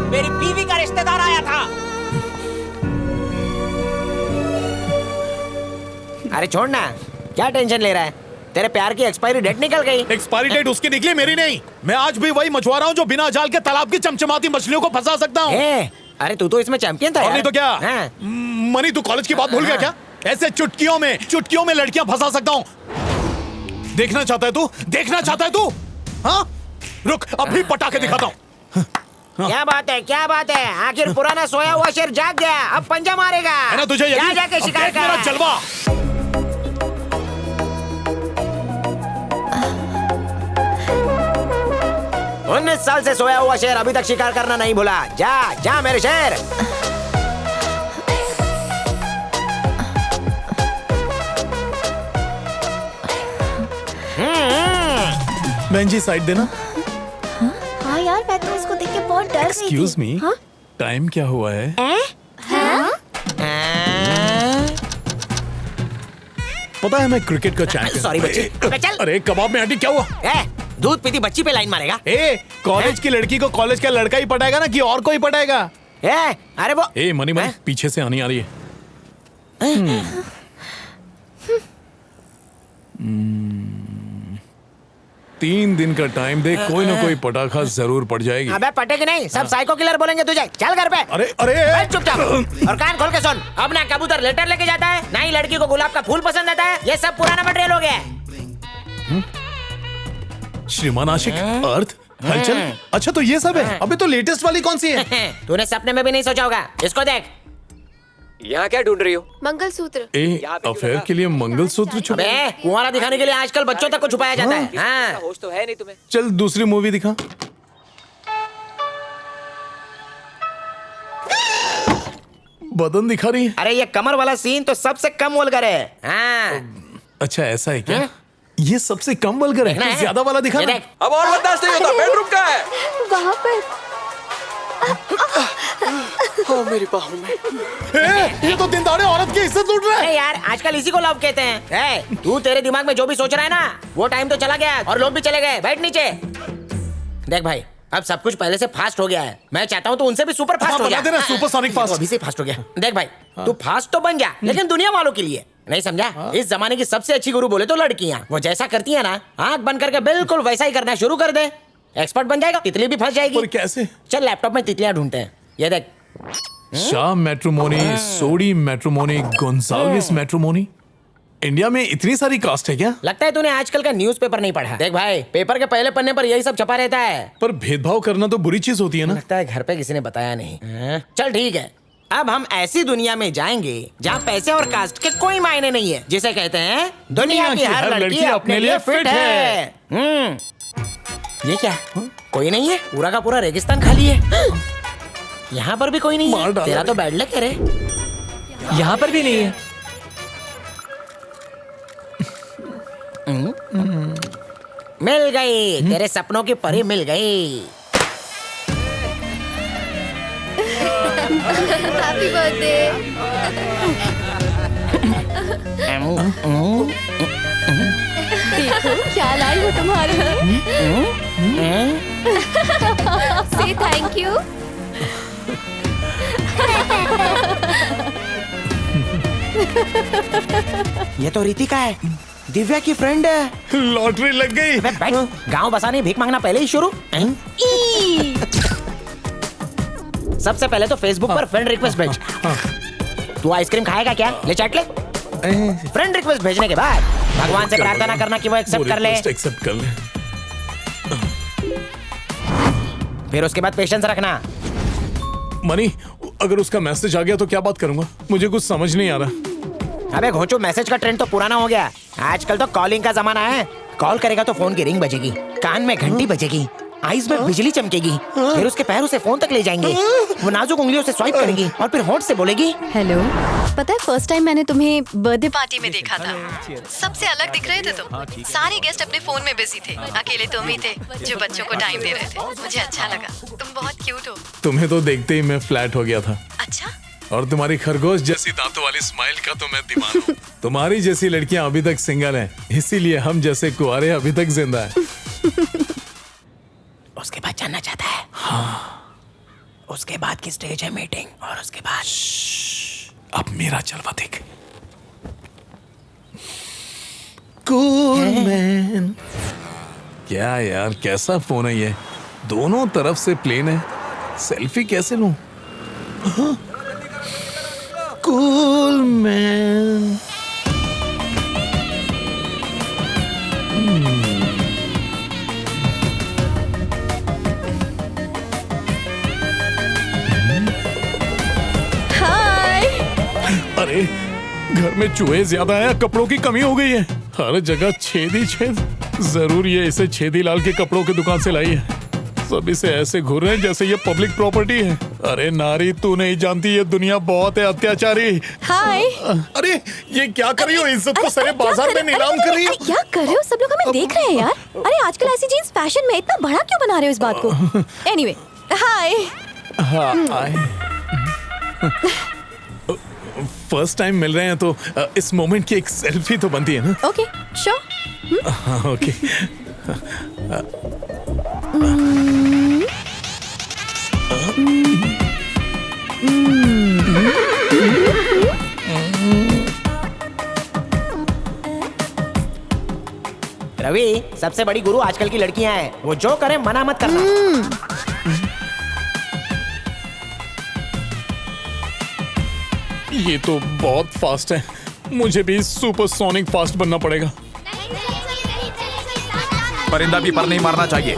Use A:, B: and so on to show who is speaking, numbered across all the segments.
A: मेरी बीवी का रिश्तेदार आया था। अरे छोड़ ना, क्या टेंशन ले रहा है? तेरे प्यार की एक्सपायरी डेट निकल गई।
B: एक्सपायरी डेट उसकी निकली, मेरी नहीं। मैं आज भी वही मछुआरा हूँ जो बिना जाल के तालाब की चमचमाती मछलियों को फंसा सकता हूँ।
A: अरे तू तो इसमें चैंपियन था।
B: और नहीं तो क्या?
A: मनी
B: तू कॉलेज की बात भूल गया क्या? ऐसे चुटकियों में लड़कियां फंसा सकता हूँ। देखना चाहता है तू? देखना चाहता है तू? हाँ, रुक, अभी पटाखे दिखाता हूँ।
A: क्या बात है? आखिर पुराना सोया हुआ शेर जाग गया, अब पंजा मारेगा।
B: है ना तुझे यकीन?
A: जाके शिकार कर।
B: मेरा जलवा।
A: 19 साल से सोया हुआ शेर अभी तक शिकार करना नहीं भूला। जा मेरे शेर।
B: बहन जी साइड देना।
C: हाँ यार, मैं तो इसको देख के बहुत डर गई थी।
B: एक्सक्यूज मी, टाइम क्या हुआ है? पता है मैं क्रिकेट का चैंपियन।
A: सॉरी बच्ची। चल।
B: अरे कबाब में हड्डी क्या हुआ?
A: दूध पीती बच्ची पे लाइन मारेगा?
B: कॉलेज की लड़की को कॉलेज का लड़का ही पटाएगा ना कि और कोई पटाएगा?
A: अरे वो
B: मनी पीछे से आनी आ रही है। 3 दिन का टाइम दे, कोई ना कोई पटाखा जरूर पड़ जाएगी।
A: अबे पटेगी नहीं, सब साइको किलर बोलेंगे तुझे। चल घर पे।
B: अरे
A: चुपचाप और कान खोल के सुन। अब ना कबूतर लेटर लेके जाता है, ना ही लड़की को गुलाब का फूल पसंद आता है। ये सब पुराना मटेरियल हो गया।
B: श्रीमान आशिक, अर्थ, हलचल। अच्छा तो ये सब है। अबे तो लेटेस्ट वाली कौन सी है?
A: तूने सपने में भी नहीं सोचा होगा। इसको देख।
D: यहाँ क्या ढूंढ रही हो?
C: मंगलसूत्र।
B: अफेयर के लिए मंगलसूत्र छुपा?
A: कुंवारा दिखाने के लिए आजकल बच्चों तक को छुपाया जाता है। हाँ।
D: होश तो है नहीं तुम्हें।
B: चल दूसरी मूवी दिखा। बदन दिखा रही है।
A: अरे ये कमर वाला सीन तो सबसे कम वल्गर है। हाँ।
B: अच्छा ऐसा है क्या? ये सबसे कम वल्गर है? तो ज्यादा वाला दिखा।
D: अब और बर्दाश्त नहीं होता। बेडरूम का है
C: वहाँ पर।
D: मेरी बाहों में।
B: ये तो दिनदाड़े औरत की इज्जत लूट रहा है।
A: यार आजकल इसी को लव कहते हैं। तू तेरे दिमाग में जो भी सोच रहा है ना, वो टाइम तो चला गया और लोग भी चले गए। बैठ नीचे। देख भाई, अब सब कुछ पहले से फास्ट हो गया है। मैं चाहता हूँ तो उनसे भी सुपर फास्ट हो गया।
B: Supersonic fast.
A: अभी से फास्ट हो गया। देख भाई, तू फास्ट तो बन जा, लेकिन दुनिया वालों के लिए नहीं, समझा? इस जमाने की सबसे अच्छी गुरु बोले तो लड़कियां। वो जैसा करती है ना, आंख बंद करके बिल्कुल वैसा ही करना शुरू कर दे। एक्सपर्ट बन जाएगा। तितली भी फंस जाएगी।
B: और कैसे?
A: चल लैपटॉप में तितलियां ढूंढते हैं। ये देख।
B: शाह मैट्रिमोनी, सोडी मैट्रिमोनी, गोंजाल्विस मैट्रिमोनी। इंडिया में इतनी सारी कास्ट है क्या?
A: लगता है तूने आजकल का न्यूज़पेपर नहीं पढ़ा। देख भाई, पेपर के पहले पन्ने पर यही सब छपा रहता है।
B: पर भेदभाव करना तो बुरी चीज होती है ना?
A: लगता है घर पे किसी ने बताया नहीं। चल ठीक है, अब हम ऐसी दुनिया में जाएंगे जहाँ पैसे और कास्ट के कोई मायने नहीं है, जिसे कहते हैं दुनिया की हर लड़की अपने लिए फिट है। ये क्या? कोई नहीं है, पूरा का पूरा रेगिस्तान खाली है। यहाँ पर भी कोई नहीं है। तेरा तो बैड लक है रे।
D: यहाँ पर भी नहीं है।
A: मिल गई, तेरे सपनों की परी मिल गई।
C: Happy birthday. देखो क्या लाई हो तुम्हारे। से थैंक यू।
A: ये तो रितिका है, दिव्या की फ्रेंड है।
B: लॉटरी लग गई।
A: गांव बसाने भीख मांगना पहले ही शुरू। सबसे पहले तो फेसबुक पर फ्रेंड रिक्वेस्ट भेज। तू आइसक्रीम खाएगा क्या? ले चाट ले। फ्रेंड रिक्वेस्ट भेजने के बाद भगवान से प्रार्थना करना कि वो एक्सेप्ट कर ले।
B: एक्सेप्ट कर ले।
A: फिर उसके बाद पेशेंस रखना।
B: मनी, अगर उसका मैसेज आ गया तो क्या बात करूंगा? मुझे कुछ समझ नहीं आ रहा।
A: अबे घोंचू, मैसेज का ट्रेंड तो पुराना हो गया। आजकल तो कॉलिंग का जमाना है। कॉल करेगा तो फोन की रिंग बजेगी, कान में घंटी बजेगी, आईज में बिजली चमकेगी, फिर उसके पैर उसे फोन तक ले जाएंगे। वो नाजुक उंगलियों से स्वाइप करेगी और फिर होंठ से बोलेगी
E: हेलो। पता है फर्स्ट टाइम मैंने तुम्हें बर्थडे पार्टी में देखा था। सबसे अलग दिख रहे थे तुम। सारे गेस्ट अपने फोन में बिजी थे, अकेले तुम ही थे जो बच्चों को टाइम दे रहे थे। मुझे अच्छा लगा, तुम बहुत क्यूट हो।
B: तुम्हें तो देखते ही मैं फ्लैट हो गया था।
E: अच्छा,
B: और तुम्हारी खरगोश जैसी दांतों वाली स्माइल का तो मैं दीवाना हूँ। तुम्हारी जैसी लड़कियां अभी तक सिंगल हैं, इसीलिए हम जैसे कुंवारे अभी तक जिंदा हैं।
A: उसके बाद जानना चाहता है? हाँ। उसके बाद की स्टेज है मीटिंग, और उसके बाद
B: अब मेरा जलवा देख। Cool man. क्या यार, कैसा फोन है ये? दोनों तरफ से प्लेन है, सेल्फी कैसे लूं? Cool man.
E: हाय।
B: अरे घर में चूहे ज्यादा है, कपड़ों की कमी हो गई है, हर जगह छेद ही छेद। जरूर ये इसे छेदी लाल के कपड़ों की दुकान से लाई है। सब इसे ऐसे घूर रहे हैं जैसे ये पब्लिक प्रॉपर्टी है। अरे नारी, तू नहीं जानती ये दुनिया बहुत है अत्याचारी।
E: हाय।
B: अरे ये क्या कर रही हो? इज्जत को सारे बाजार में नीलाम कर रही हो।
E: क्या कर रहे हो? सब लोग हमें देख रहे हैं यार। अरे आजकल ऐसी जीन्स फैशन में, इतना बड़ा क्यों बना रहे हो इस बात को? एनीवे, हाय।
B: फर्स्ट टाइम मिल रहे हैं तो इस मोमेंट की एक सेल्फी तो बनती है ना?
E: Okay, sure.
B: ओके।
A: रवि, सबसे बड़ी गुरु आजकल की लड़कियां हैं। वो जो करे मना मत करना।
B: ये तो बहुत फास्ट है, मुझे भी सुपरसोनिक फास्ट बनना पड़ेगा।
F: परिंदा भी पर नहीं मारना चाहिए।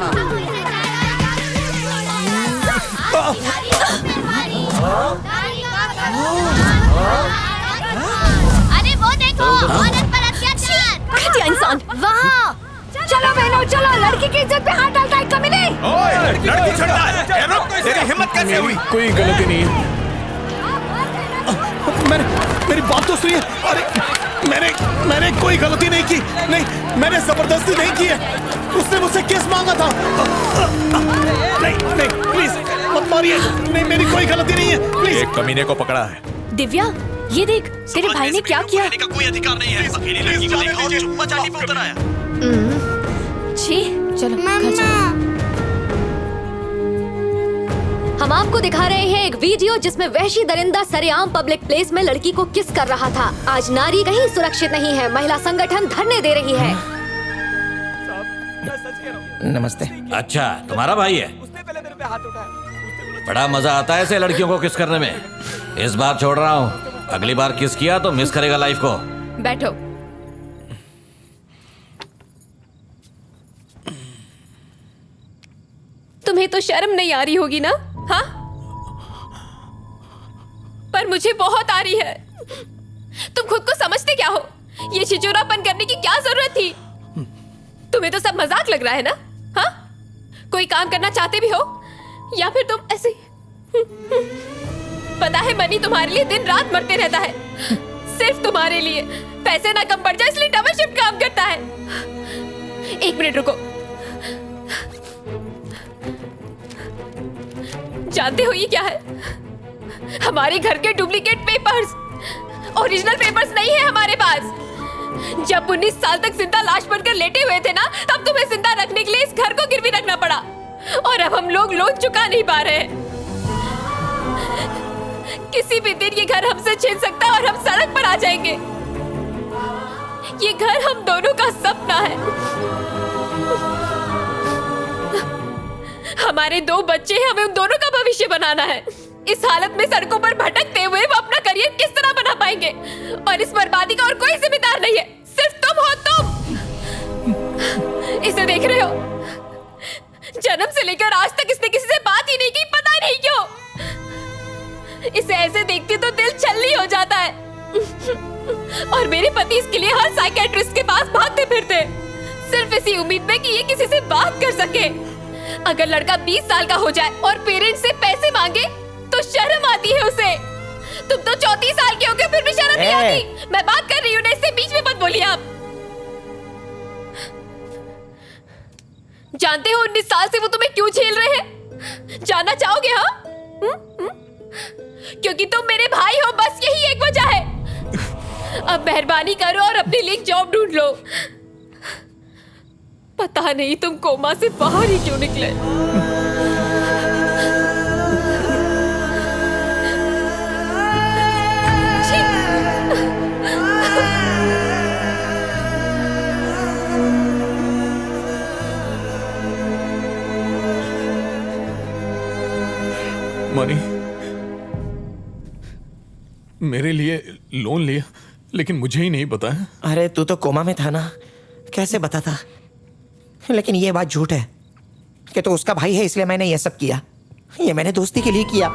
C: अरे वो देखो, औरत पर अत्याचार।
E: घटिया इंसान।
C: वाह, चलो बहनों चलो, लड़की की इज्जत पे हाथ डालता है कमीने।
F: ओए, लड़की छड़ता है। ए, रुक, तेरी हिम्मत कैसे हुई?
B: कोई गलती नहीं है। मेरी बात तो सुनिए। अरे मैंने कोई गलती नहीं की। नहीं, मैंने जबरदस्ती नहीं की है। उसने मुझसे किस मांगा था। नहीं प्लीज मत मारिए। नहीं, मेरी कोई गलती नहीं है, प्लीज।
F: एक कमीने को पकड़ा है।
E: दिव्या, ये देख, तेरे भाई ने क्या किया।
F: का कोई अधिकार नहीं है। अकेली लड़की को देखा और चुप्पा चाटी पे उतर आया।
E: छी, चलो घर चलो। हम आपको दिखा रहे हैं एक वीडियो जिसमें वहशी दरिंदा सरेआम पब्लिक प्लेस में लड़की को किस कर रहा था। आज नारी कहीं सुरक्षित नहीं है, महिला संगठन धरने दे रही है।
A: नमस्ते।
G: अच्छा, तुम्हारा भाई है? बड़ा मजा आता है ऐसे लड़कियों को किस करने में। इस बार छोड़ रहा हूँ, अगली बार किस किया तो मिस करेगा लाइफ को।
E: बैठो। तुम्हें तो शर्म नहीं आ रही होगी ना? हाँ, पर मुझे बहुत आ रही है। तुम खुद को समझते क्या हो? ये छिचोरापन करने की क्या जरूरत थी? तुम्हें तो सब मजाक लग रहा है ना? हाँ, कोई काम करना चाहते भी हो या फिर तुम ऐसे? पता है मनी तुम्हारे लिए दिन रात मरते रहता है, सिर्फ तुम्हारे लिए। पैसे ना कम पड़ जाए इसलिए डबल शिफ्ट काम करता है। एक मिनट रुको। जानते हो ये क्या है? हमारे घर के डुप्लीकेट पेपर्स। ओरिजिनल पेपर्स नहीं है हमारे पास। जब 19 साल तक जिंदा लाश बनकर लेटे हुए थे ना, तब तुम्हें जिंदा रखने के लिए इस घर को गिरवी रखना पड़ा, और अब हम लोग लोन चुका नहीं पा रहे हैं। किसी भी दिन ये घर हमसे छीन सकता है और हम सड़क पर आ जाएंगे। ये घर हम दोनों का सपना है। हमारे 2 बच्चे हैं, हमें उन दोनों का भविष्य बनाना है। इस हालत में सड़कों पर भटकते हुए वो अपना करियर किस तरह बना पाएंगे? और इस बर्बादी का और कोई जिम्मेदार नहीं है, सिर्फ तुम हो। तुम इसे देख रहे हो? जन्म से लेकर आज तक इसने किसी से बात ही नहीं की, पता ही नहीं क्यों। इसे ऐसे देखती तो दिल छलनी हो जाता है। और मेरे पति इसके लिए हर साइकियाट्रिस्ट के पास भागते फिरते, सिर्फ इसी उम्मीद में कि ये किसी से बात कर सके। अगर लड़का 20 साल का हो जाए और पेरेंट्स से पैसे मांगे तो शर्म आती है उसे। तुम तो 34 साल के हो गए, फिर भी शर्म नहीं आती। मैं बात कर रही हूँ ना, इससे बीच में मत बोलिए आप। जानते हो 19 साल से वो तुम्हें क्यों झेल रहे हैं? जानना चाहोगे? हाँ, क्योंकि तुम मेरे भाई हो, बस यही एक वजह है। अब मेहरबानी करो और अपने लिए जॉब ढूंढ लो। पता नहीं तुम कोमा से बाहर ही क्यों निकले।
B: मनी, मेरे लिए लोन लिया लेकिन मुझे ही नहीं बताया।
A: अरे तू तो कोमा में था ना, कैसे बताता। लेकिन ये बात झूठ है कि तो उसका भाई है इसलिए मैंने ये सब किया। ये मैंने दोस्ती के लिए किया।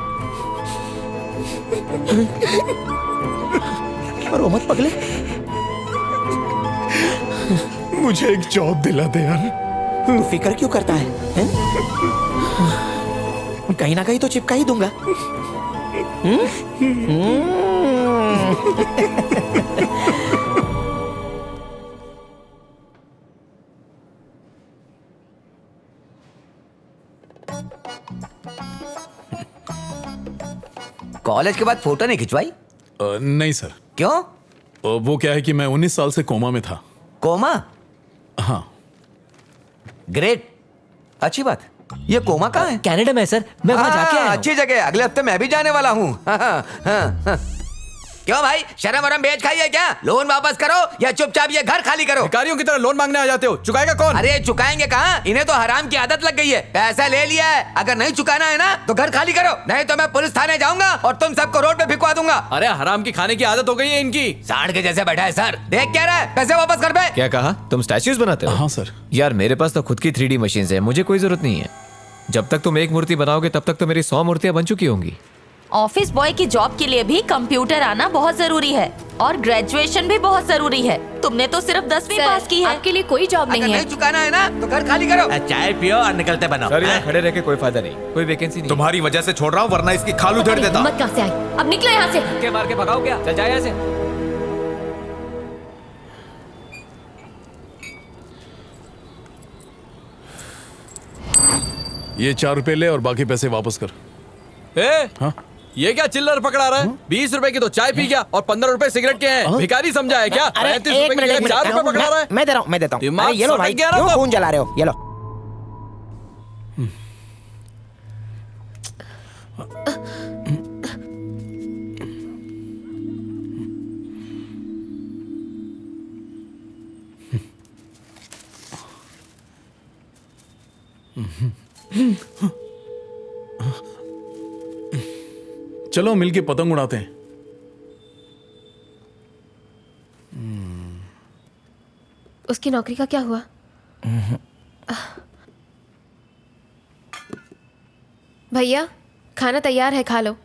A: रो मत पगले।
B: मुझे एक जॉब दिला दे यार।
A: तू फिक्र क्यों करता है? कहीं ना कहीं तो चिपका ही दूंगा।
H: कॉलेज के बाद फोटो नहीं खिंचवाई?
B: नहीं सर।
H: क्यों?
B: वो क्या है कि मैं 19 साल से कोमा में था।
H: कोमा?
B: हाँ।
H: ग्रेट, अच्छी बात। ये कोमा कहाँ है?
D: कनाडा में सर, मैं वहां जाके आया हूं।
H: अच्छी जगह, अगले हफ्ते मैं भी जाने वाला हूँ। क्यों भाई, शर्म वरम बेच खाई है क्या? लोन वापस करो या चुपचाप ये घर खाली करो।
F: भिखारियों की तरह लोन मांगने आ जाते हो, चुकाएगा कौन?
H: अरे चुकाएंगे कहाँ, इन्हें तो हराम की आदत लग गई है। पैसा ले लिया है, अगर नहीं चुकाना है ना तो घर खाली करो, नहीं तो मैं पुलिस थाने जाऊंगा और तुम सबको रोड पे भिजवा दूंगा।
F: अरे हराम की खाने की आदत हो गई है इनकी।
H: सांड के जैसे बैठा है सर, देख क्या रहा है, पैसे वापस कर बे।
I: क्या कहा? तुम स्टैच्यूज बनाते हो?
B: हाँ सर।
I: यार मेरे पास तो खुद की 3D मशीन है, मुझे कोई जरूरत नहीं है। जब तक तुम एक मूर्ति बनाओगे तब तक तो मेरी 100 मूर्तियां बन चुकी होंगी।
J: ऑफिस बॉय की जॉब के लिए भी कंप्यूटर आना बहुत जरूरी है और ग्रेजुएशन भी बहुत जरूरी है। तुमने तो सिर्फ 10वीं पास की है।
E: आपके लिए कोई जॉब
H: अगर
E: नहीं है।
H: नहीं चुकाना है ना तो घर खाली करो।
G: चाय पियो और निकलते बनो।
I: सर यहाँ खड़े रह के कोई फायदा नहीं, कोई वैकेंसी नहीं।
F: तुम्हारी वजह से छोड़ रहा हूँ, वरना इसकी खाल उधेड़ देता।
E: हिम्मत कहाँ से आई? अब निकलो यहाँ से।
D: धक्के मार के भगाओ क्या? चल जाए यहाँ से।
B: ये 4 रुपए ले और बाकी पैसे वापस कर। हाँ?
F: ये क्या चिल्लर पकड़ा रहा है? 20 रुपए की तो चाय पी गया और 15 रुपए सिगरेट के हैं। भिखारी समझा है क्या?
A: अरे
F: 35
A: एक
F: रुपए
A: मिनट,
F: की 4 रुपए पकड़ा रहा है।
A: मैं दे रहा हूँ, मैं देता हूँ।
F: दिमाग
A: अरे ये लो
F: सटक
A: भाई,
F: गया ना
A: क्यों
F: तो?
A: खून जला रहे हो? ये लो।
B: चलो मिलके पतंग उड़ाते हैं।
E: उसकी नौकरी का क्या हुआ? भैया खाना तैयार है, खा लो।